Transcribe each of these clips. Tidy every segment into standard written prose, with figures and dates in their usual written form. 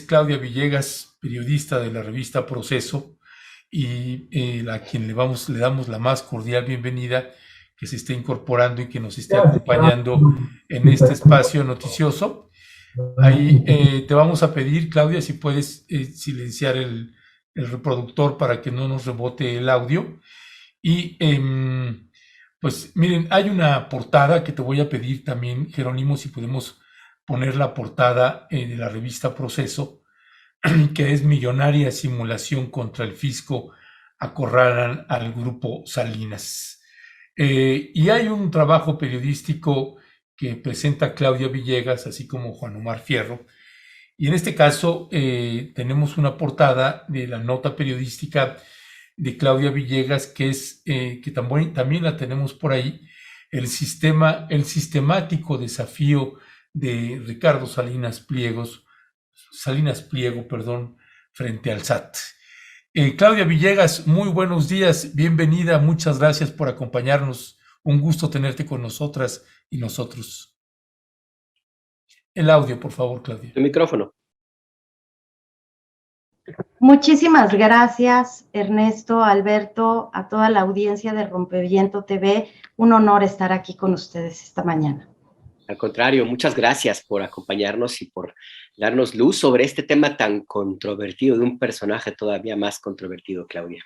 es Claudia Villegas, periodista de la revista Proceso, y a quien le damos la más cordial bienvenida, que se esté incorporando y que nos esté acompañando en este espacio noticioso. Ahí te vamos a pedir, Claudia, si puedes silenciar el reproductor para que no nos rebote el audio. Y pues miren, hay una portada que te voy a pedir también, Jerónimo, si podemos poner la portada de la revista Proceso, que es Millonaria Simulación contra el Fisco, acorralan al grupo Salinas. Y hay un trabajo periodístico que presenta Claudia Villegas, así como Juan Omar Fierro, y en este caso tenemos una portada de la nota periodística de Claudia Villegas, que es que también la tenemos por ahí, el sistemático desafío de Ricardo Salinas Pliego, frente al SAT. Claudia Villegas, muy buenos días, bienvenida, muchas gracias por acompañarnos, un gusto tenerte con nosotras y nosotros. El audio, por favor, Claudia. El micrófono. Muchísimas gracias, Ernesto, Alberto, a toda la audiencia de Rompeviento TV. Un honor estar aquí con ustedes esta mañana. Al contrario, muchas gracias por acompañarnos y por darnos luz sobre este tema tan controvertido, de un personaje todavía más controvertido, Claudia.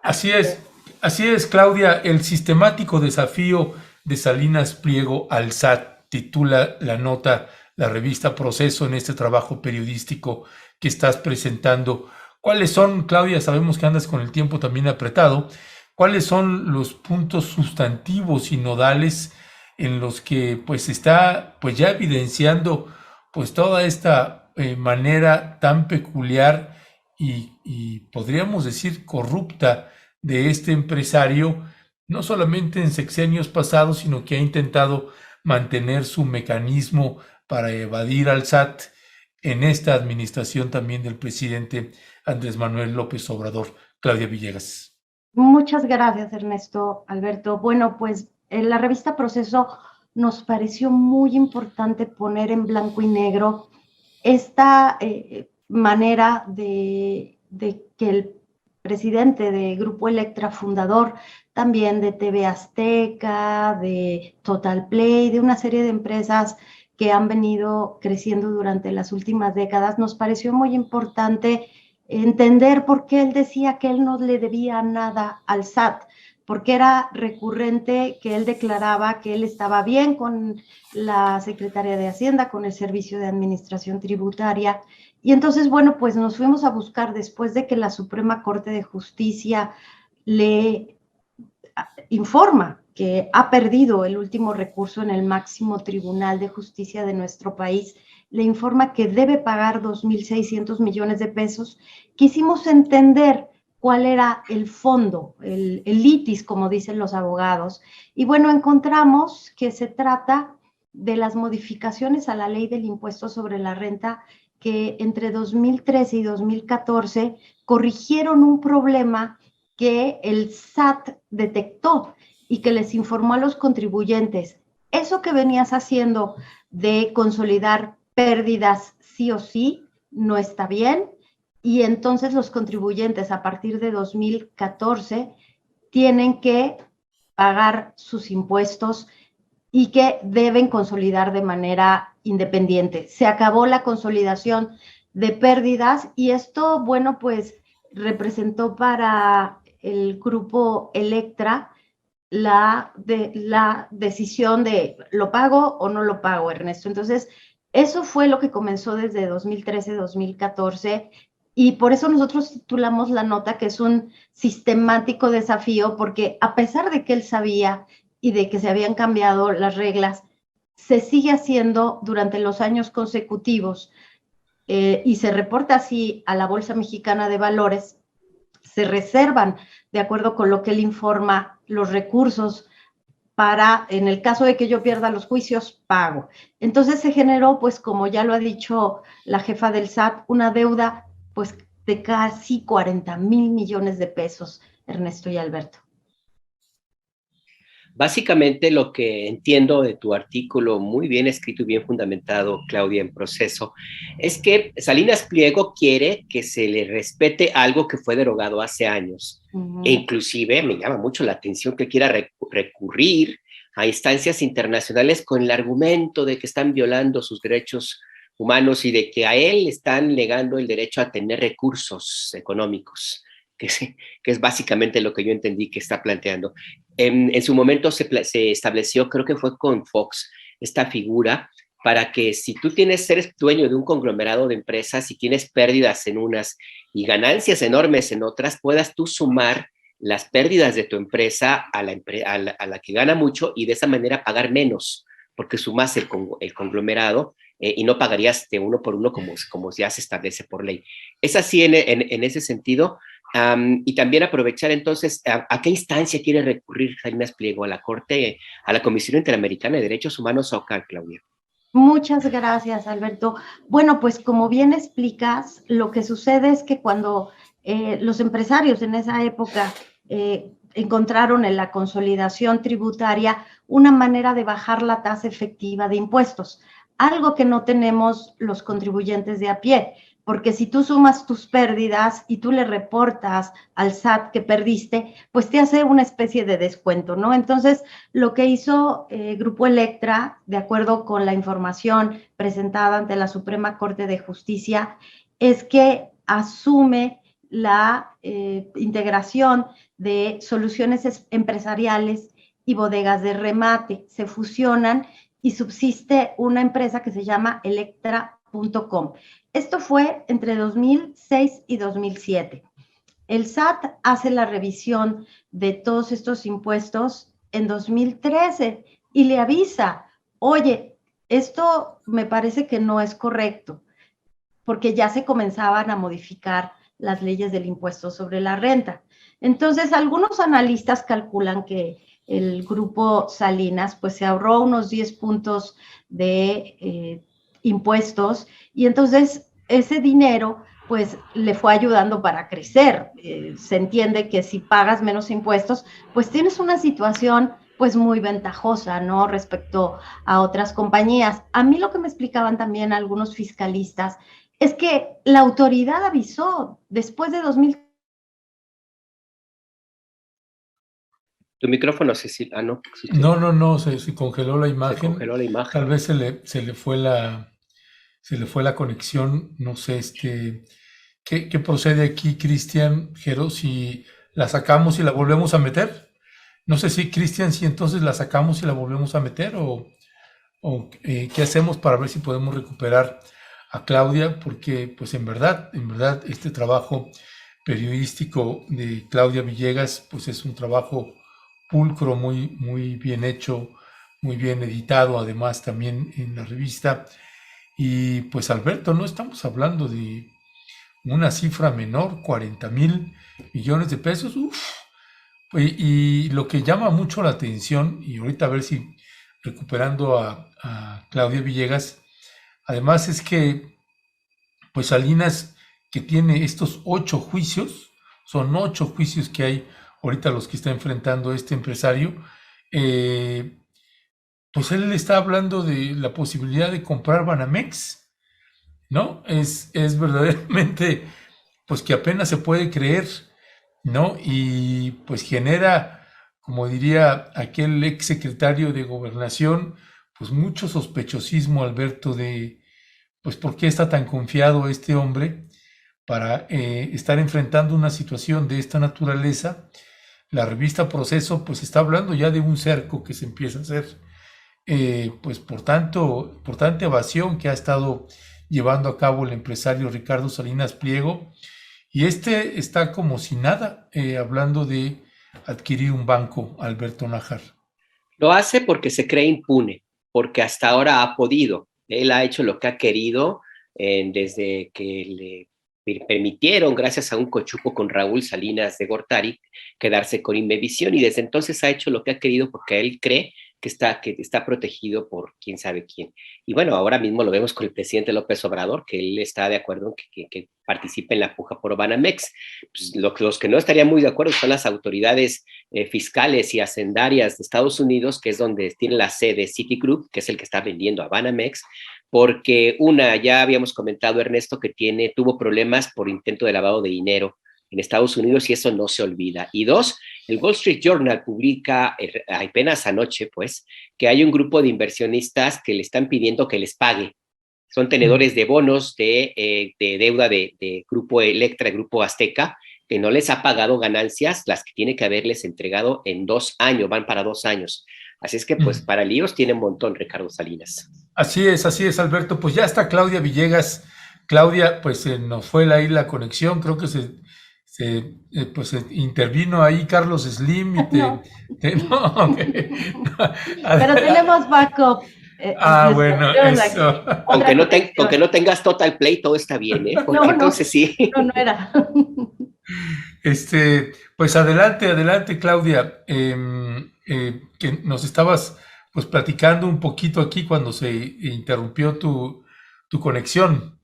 Así es, Claudia, el sistemático desafío de Salinas Pliego al SAT, titula la nota la revista Proceso en este trabajo periodístico que estás presentando. ¿Cuáles son, Claudia, sabemos que andas con el tiempo también apretado, cuáles son los puntos sustantivos y nodales en los que pues está pues ya evidenciando pues toda esta manera tan peculiar y podríamos decir corrupta de este empresario, no solamente en sexenios pasados, sino que ha intentado mantener su mecanismo para evadir al SAT en esta administración también del presidente Andrés Manuel López Obrador? Claudia Villegas. Muchas gracias, Ernesto, Alberto. Bueno, pues en la revista Proceso nos pareció muy importante poner en blanco y negro esta manera de que el presidente de Grupo Electra, fundador también de TV Azteca, de Total Play, de una serie de empresas que han venido creciendo durante las últimas décadas, nos pareció muy importante entender por qué él decía que él no le debía nada al SAT, porque era recurrente que él declaraba que él estaba bien con la Secretaría de Hacienda, con el Servicio de Administración Tributaria. Y entonces, bueno, pues nos fuimos a buscar después de que la Suprema Corte de Justicia le informa que ha perdido el último recurso en el máximo tribunal de justicia de nuestro país, le informa que debe pagar 2.600 millones de pesos. Quisimos entender cuál era el fondo, el litis, como dicen los abogados. Y bueno, encontramos que se trata de las modificaciones a la ley del impuesto sobre la renta que entre 2013 y 2014 corrigieron un problema que el SAT detectó y que les informó a los contribuyentes. Eso que venías haciendo de consolidar pérdidas sí o sí no está bien, y entonces los contribuyentes a partir de 2014 tienen que pagar sus impuestos y que deben consolidar de manera independiente. Se acabó la consolidación de pérdidas y esto, bueno, pues representó para el grupo Electra la decisión de ¿lo pago o no lo pago, Ernesto? Entonces, eso fue lo que comenzó desde 2013-2014 y por eso nosotros titulamos la nota que es un sistemático desafío, porque a pesar de que él sabía y de que se habían cambiado las reglas, se sigue haciendo durante los años consecutivos y se reporta así a la Bolsa Mexicana de Valores. Se reservan, de acuerdo con lo que él informa, los recursos para, en el caso de que yo pierda los juicios, pago. Entonces se generó, pues como ya lo ha dicho la jefa del SAT, una deuda pues de casi 40,000 millones de pesos, Ernesto y Alberto. Básicamente lo que entiendo de tu artículo, muy bien escrito y bien fundamentado, Claudia, en Proceso, es que Salinas Pliego quiere que se le respete algo que fue derogado hace años. E inclusive me llama mucho la atención que quiera recurrir a instancias internacionales con el argumento de que están violando sus derechos humanos y de que a él le están negando el derecho a tener recursos económicos, que es básicamente lo que yo entendí que está planteando. En su momento se estableció, creo que fue con Fox, esta figura para que si tú eres dueño de un conglomerado de empresas y tienes pérdidas en unas y ganancias enormes en otras, puedas tú sumar las pérdidas de tu empresa a la que gana mucho y de esa manera pagar menos, porque sumas el conglomerado y no pagarías de uno por uno como ya se establece por ley. Es así en ese sentido. Y también aprovechar entonces a qué instancia quiere recurrir Salinas Pliego, a la Corte, a la Comisión Interamericana de Derechos Humanos, o acá, Claudia. Muchas gracias, Alberto. Bueno, pues como bien explicas, lo que sucede es que cuando los empresarios en esa época encontraron en la consolidación tributaria una manera de bajar la tasa efectiva de impuestos, algo que no tenemos los contribuyentes de a pie, porque si tú sumas tus pérdidas y tú le reportas al SAT que perdiste, pues te hace una especie de descuento, ¿no? Entonces, lo que hizo Grupo Electra, de acuerdo con la información presentada ante la Suprema Corte de Justicia, es que asume la integración de soluciones empresariales y bodegas de remate. Se fusionan y subsiste una empresa que se llama Electra.com. Esto fue entre 2006 y 2007. El SAT hace la revisión de todos estos impuestos en 2013 y le avisa, oye, esto me parece que no es correcto, porque ya se comenzaban a modificar las leyes del impuesto sobre la renta. Entonces, algunos analistas calculan que el grupo Salinas pues se ahorró unos 10 puntos de impuestos y entonces ese dinero pues le fue ayudando para crecer. Se entiende que si pagas menos impuestos, pues tienes una situación pues muy ventajosa, ¿no? Respecto a otras compañías. A mí lo que me explicaban también algunos fiscalistas es que la autoridad avisó después de 2000. Tu micrófono, Cecilia. Ah, no. No, se congeló la imagen. Se congeló la imagen. Tal vez se le fue la conexión. No sé, ¿qué procede aquí, Cristian, Jero? Si la sacamos y la volvemos a meter. No sé si, Cristian, si entonces la sacamos y la volvemos a meter o qué hacemos para ver si podemos recuperar a Claudia, porque pues en verdad, este trabajo periodístico de Claudia Villegas pues es un trabajo pulcro, muy bien hecho, muy bien editado, además también en la revista. Y pues Alberto, no estamos hablando de una cifra menor, 40,000 millones de pesos. Uf. Y lo que llama mucho la atención, y ahorita a ver si recuperando a Claudia Villegas, además es que pues Salinas, que tiene estos 8 juicios, son 8 juicios que hay ahorita los que está enfrentando este empresario, pues él está hablando de la posibilidad de comprar Banamex, ¿no? Es verdaderamente, pues que apenas se puede creer, ¿no? Y pues genera, como diría aquel ex secretario de Gobernación, pues mucho sospechosismo, Alberto, de, pues por qué está tan confiado este hombre para estar enfrentando una situación de esta naturaleza. La revista Proceso pues está hablando ya de un cerco que se empieza a hacer, pues por tanta evasión que ha estado llevando a cabo el empresario Ricardo Salinas Pliego, y está como si nada, hablando de adquirir un banco, Alberto Nájar. Lo hace porque se cree impune, porque hasta ahora ha podido. Él ha hecho lo que ha querido desde que le permitieron, gracias a un cochupo con Raúl Salinas de Gortari, quedarse con Imevisión, y desde entonces ha hecho lo que ha querido porque él cree que está protegido por quién sabe quién. Y bueno, ahora mismo lo vemos con el presidente López Obrador, que él está de acuerdo en que participe en la puja por Banamex. Pues los que no estarían muy de acuerdo son las autoridades fiscales y hacendarias de Estados Unidos, que es donde tiene la sede Citigroup, que es el que está vendiendo a Banamex, porque ya habíamos comentado, Ernesto, que tuvo problemas por intento de lavado de dinero en Estados Unidos y eso no se olvida. Y dos, el Wall Street Journal publica apenas anoche, pues, que hay un grupo de inversionistas que le están pidiendo que les pague. Son tenedores de bonos de deuda de Grupo Electra, Grupo Azteca, que no les ha pagado ganancias, las que tiene que haberles entregado en 2 años, van para 2 años. Así es que, pues, para líos tiene un montón, Ricardo Salinas. Así es, Alberto. Pues ya está Claudia Villegas. Claudia, pues nos fue ahí la conexión, creo que pues intervino ahí Carlos Slim y no, pero tenemos backup. Bueno, eso. Con que no tengas Total Play, todo está bien, ¿eh? Porque no, entonces sí. No era. Pues adelante, Claudia, que nos estabas pues platicando un poquito aquí cuando se interrumpió tu conexión.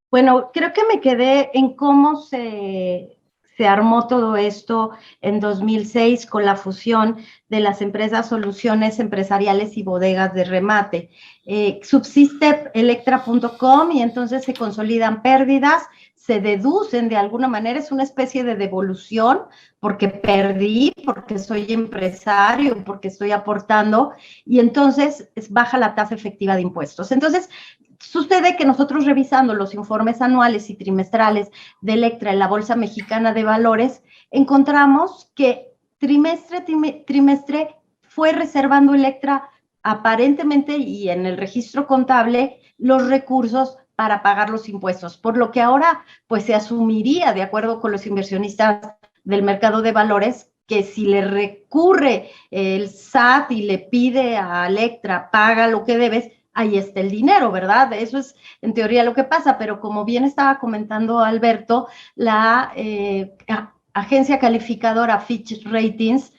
Bueno, creo que me quedé en cómo se armó todo esto en 2006 con la fusión de las empresas Soluciones Empresariales y Bodegas de Remate. Subsiste Electra.com y entonces se consolidan pérdidas, se deducen de alguna manera, es una especie de devolución porque perdí, porque soy empresario, porque estoy aportando y entonces baja la tasa efectiva de impuestos. Entonces, sucede que nosotros revisando los informes anuales y trimestrales de Electra en la Bolsa Mexicana de Valores, encontramos que trimestre fue reservando Electra aparentemente y en el registro contable los recursos para pagar los impuestos, por lo que ahora pues se asumiría, de acuerdo con los inversionistas del mercado de valores, que si le recurre el SAT y le pide a Electra, paga lo que debes, ahí está el dinero, ¿verdad? Eso es en teoría lo que pasa, pero como bien estaba comentando Alberto, la agencia calificadora Fitch Ratings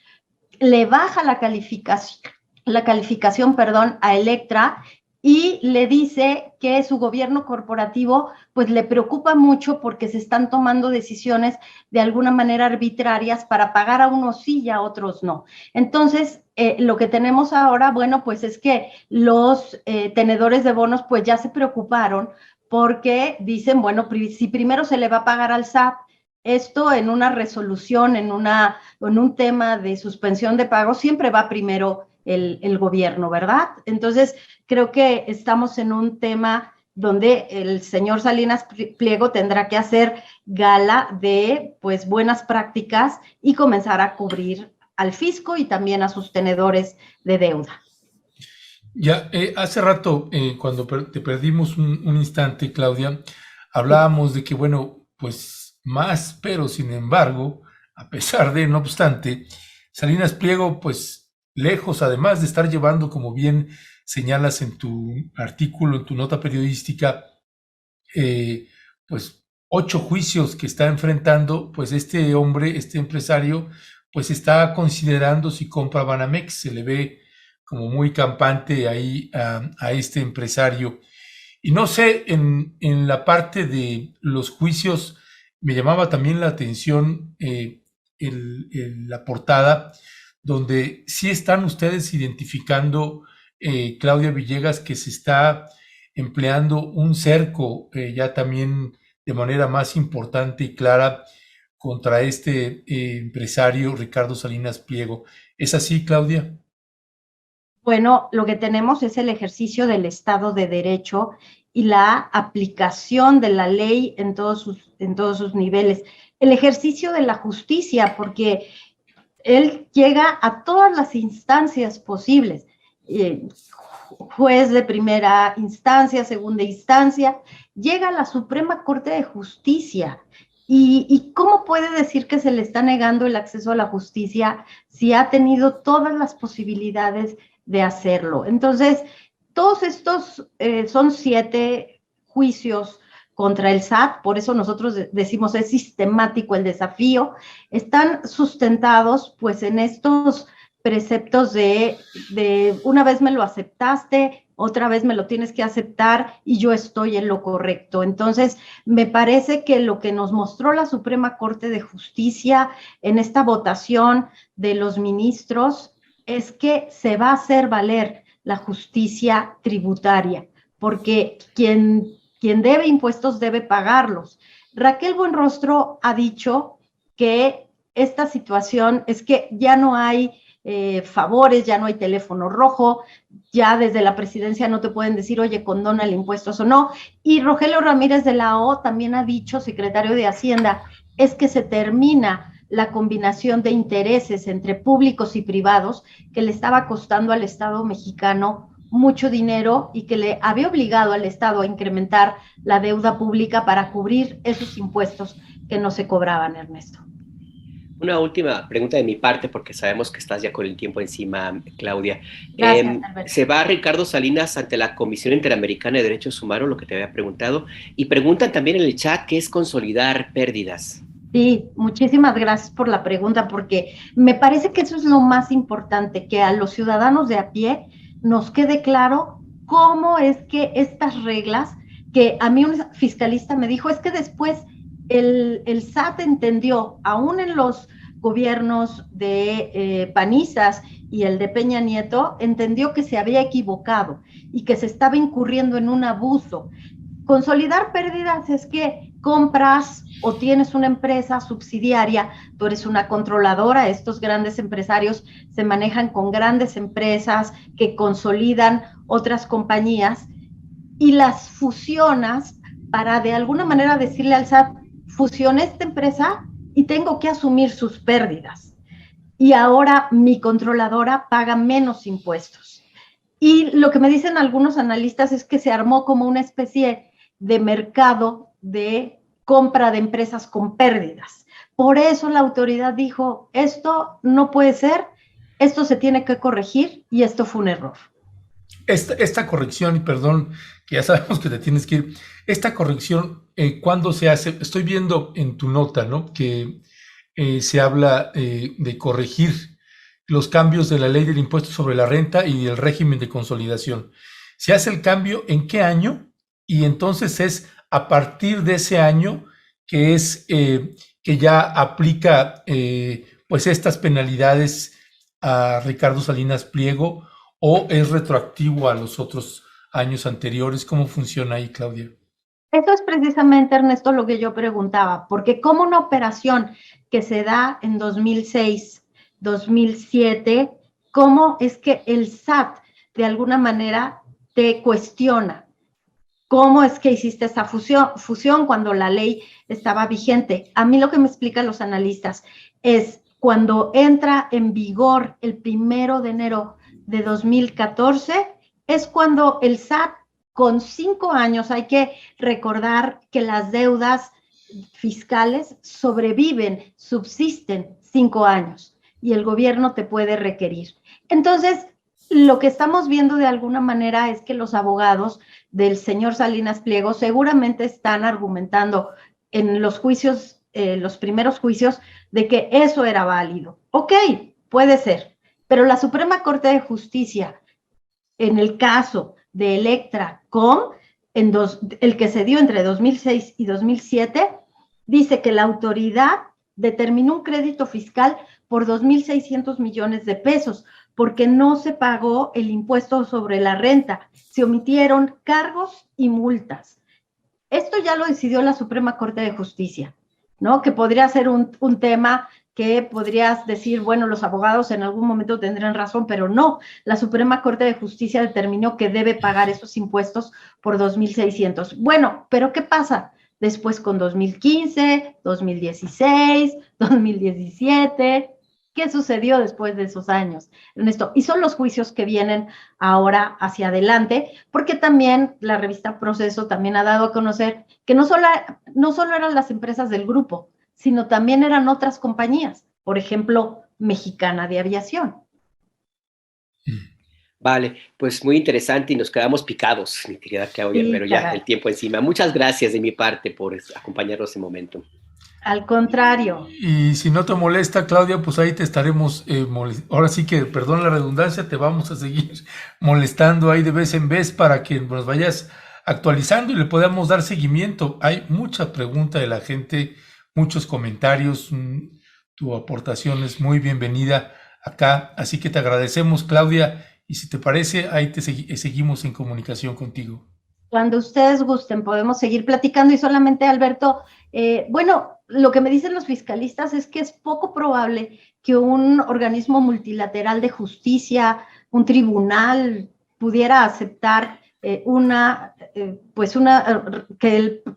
le baja la calificación, a Electra y le dice que su gobierno corporativo pues le preocupa mucho porque se están tomando decisiones de alguna manera arbitrarias para pagar a unos sí y a otros no. Entonces, lo que tenemos ahora, bueno, pues es que los tenedores de bonos pues ya se preocuparon porque dicen, bueno, si primero se le va a pagar al SAT, esto en una resolución, en un tema de suspensión de pago, siempre va primero el gobierno, ¿verdad? Entonces, creo que estamos en un tema donde el señor Salinas Pliego tendrá que hacer gala de, pues, buenas prácticas y comenzar a cubrir al fisco y también a sus tenedores de deuda. Ya, hace rato, cuando te perdimos un instante, Claudia, hablábamos de que, bueno, pues más, pero sin embargo, a pesar de, no obstante, Salinas Pliego, pues lejos, además de estar llevando, como bien señalas en tu artículo, en tu nota periodística, pues 8 juicios que está enfrentando, pues este hombre, este empresario, pues está considerando si compra Banamex, se le ve como muy campante ahí a este empresario. Y no sé, en la parte de los juicios, me llamaba también la atención la portada, donde sí están ustedes identificando, Claudia Villegas, que se está empleando un cerco ya también de manera más importante y clara contra este empresario Ricardo Salinas Pliego. ¿Es así, Claudia? Bueno, lo que tenemos es el ejercicio del Estado de Derecho y la aplicación de la ley en todos sus niveles. El ejercicio de la justicia, porque él llega a todas las instancias posibles. Juez de primera instancia, segunda instancia, llega a la Suprema Corte de Justicia. ¿Y cómo puede decir que se le está negando el acceso a la justicia si ha tenido todas las posibilidades de hacerlo? Entonces, todos estos son 7 juicios contra el SAT, por eso nosotros decimos es sistemático el desafío, están sustentados pues en estos preceptos de una vez me lo aceptaste, otra vez me lo tienes que aceptar y yo estoy en lo correcto. Entonces, me parece que lo que nos mostró la Suprema Corte de Justicia en esta votación de los ministros es que se va a hacer valer la justicia tributaria, porque quien debe impuestos debe pagarlos. Raquel Buenrostro ha dicho que esta situación es que ya no hay favores, ya no hay teléfono rojo, ya desde la presidencia no te pueden decir, oye, condona el impuestos o no. Y Rogelio Ramírez de la O también ha dicho, secretario de Hacienda, es que se termina la combinación de intereses entre públicos y privados que le estaba costando al Estado mexicano mucho dinero y que le había obligado al Estado a incrementar la deuda pública para cubrir esos impuestos que no se cobraban, Ernesto. Una última pregunta de mi parte, porque sabemos que estás ya con el tiempo encima, Claudia. Gracias, se va Ricardo Salinas ante la Comisión Interamericana de Derechos Humanos, lo que te había preguntado, y preguntan también en el chat qué es consolidar pérdidas. Sí, muchísimas gracias por la pregunta, porque me parece que eso es lo más importante, que a los ciudadanos de a pie nos quede claro cómo es que estas reglas, que a mí un fiscalista me dijo, es que después el SAT entendió, aún en los gobiernos de panistas y el de Peña Nieto, entendió que se había equivocado y que se estaba incurriendo en un abuso. Consolidar pérdidas es que compras o tienes una empresa subsidiaria, tú eres una controladora, estos grandes empresarios se manejan con grandes empresas que consolidan otras compañías y las fusionas para de alguna manera decirle al SAT, fusioné esta empresa y tengo que asumir sus pérdidas. Y ahora mi controladora paga menos impuestos. Y lo que me dicen algunos analistas es que se armó como una especie de mercado de compra de empresas con pérdidas. Por eso la autoridad dijo, esto no puede ser, esto se tiene que corregir y esto fue un error. Esta corrección, y perdón, que ya sabemos que te tienes que ir, esta corrección, ¿cuándo se hace? Estoy viendo en tu nota, ¿no? Que se habla de corregir los cambios de la ley del impuesto sobre la renta y el régimen de consolidación. ¿Se hace el cambio en qué año? Y entonces es a partir de ese año que es que ya aplica pues estas penalidades a Ricardo Salinas Pliego, o es retroactivo a los otros años anteriores. ¿Cómo funciona ahí, Claudia? Eso es precisamente, Ernesto, lo que yo preguntaba, porque como una operación que se da en 2006, 2007, ¿cómo es que el SAT de alguna manera te cuestiona? ¿Cómo es que hiciste esa fusión cuando la ley estaba vigente? A mí lo que me explican los analistas es cuando entra en vigor el 1 de enero de 2014, es cuando el SAT con 5 años, hay que recordar que las deudas fiscales sobreviven, subsisten 5 años y el gobierno te puede requerir. Entonces, lo que estamos viendo de alguna manera es que los abogados del señor Salinas Pliego seguramente están argumentando en los juicios, los primeros juicios, de que eso era válido. Ok, puede ser, pero la Suprema Corte de Justicia, en el caso de Electra.com, el que se dio entre 2006 y 2007, dice que la autoridad determinó un crédito fiscal por 2.600 millones de pesos, porque no se pagó el impuesto sobre la renta, se omitieron cargos y multas. Esto ya lo decidió la Suprema Corte de Justicia, ¿no? Que podría ser un tema que podrías decir, bueno, los abogados en algún momento tendrán razón, pero no. La Suprema Corte de Justicia determinó que debe pagar esos impuestos por 2.600. Bueno, pero ¿qué pasa después con 2015, 2016, 2017? ¿Qué sucedió después de esos años, Ernesto? Y son los juicios que vienen ahora hacia adelante, porque también la revista Proceso también ha dado a conocer que no solo eran las empresas del grupo, sino también eran otras compañías, por ejemplo, Mexicana de Aviación. Vale, pues muy interesante y nos quedamos picados, mi querida Claudia, sí, pero ya el tiempo encima. Muchas gracias de mi parte por acompañarnos en este momento. Al contrario. Y si no te molesta, Claudia, pues ahí te estaremos, ahora sí que, perdón la redundancia, te vamos a seguir molestando ahí de vez en vez para que nos vayas actualizando y le podamos dar seguimiento. Hay mucha pregunta de la gente, muchos comentarios, tu aportación es muy bienvenida acá, así que te agradecemos, Claudia, y si te parece, ahí seguimos en comunicación contigo. Cuando ustedes gusten, podemos seguir platicando y solamente, Alberto, bueno, lo que me dicen los fiscalistas es que es poco probable que un organismo multilateral de justicia, un tribunal, pudiera aceptar que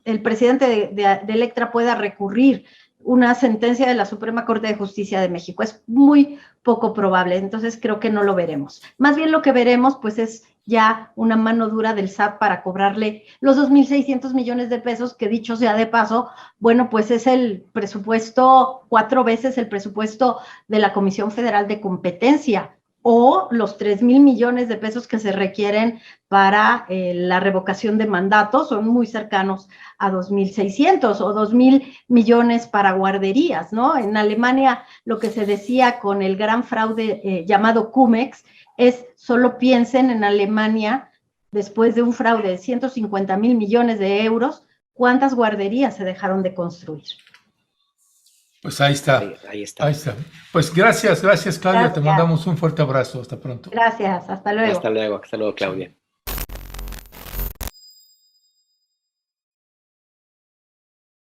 el presidente de Electra pueda recurrir una sentencia de la Suprema Corte de Justicia de México. Es muy poco probable, entonces creo que no lo veremos. Más bien lo que veremos, pues, es ya una mano dura del SAT para cobrarle los 2.600 millones de pesos, que dicho sea de paso, bueno, pues es el presupuesto, 4 veces el presupuesto de la Comisión Federal de Competencia, o los 3.000 millones de pesos que se requieren para la revocación de mandatos, son muy cercanos a 2.600 o 2.000 millones para guarderías, ¿no? En Alemania lo que se decía con el gran fraude llamado Cum-Ex es: solo piensen en Alemania, después de un fraude de 150.000 millones de euros, ¿cuántas guarderías se dejaron de construir? Pues ahí está. Ahí está. Pues gracias, Claudia. Gracias. Te mandamos un fuerte abrazo. Hasta pronto. Gracias, hasta luego. Hasta luego, Claudia.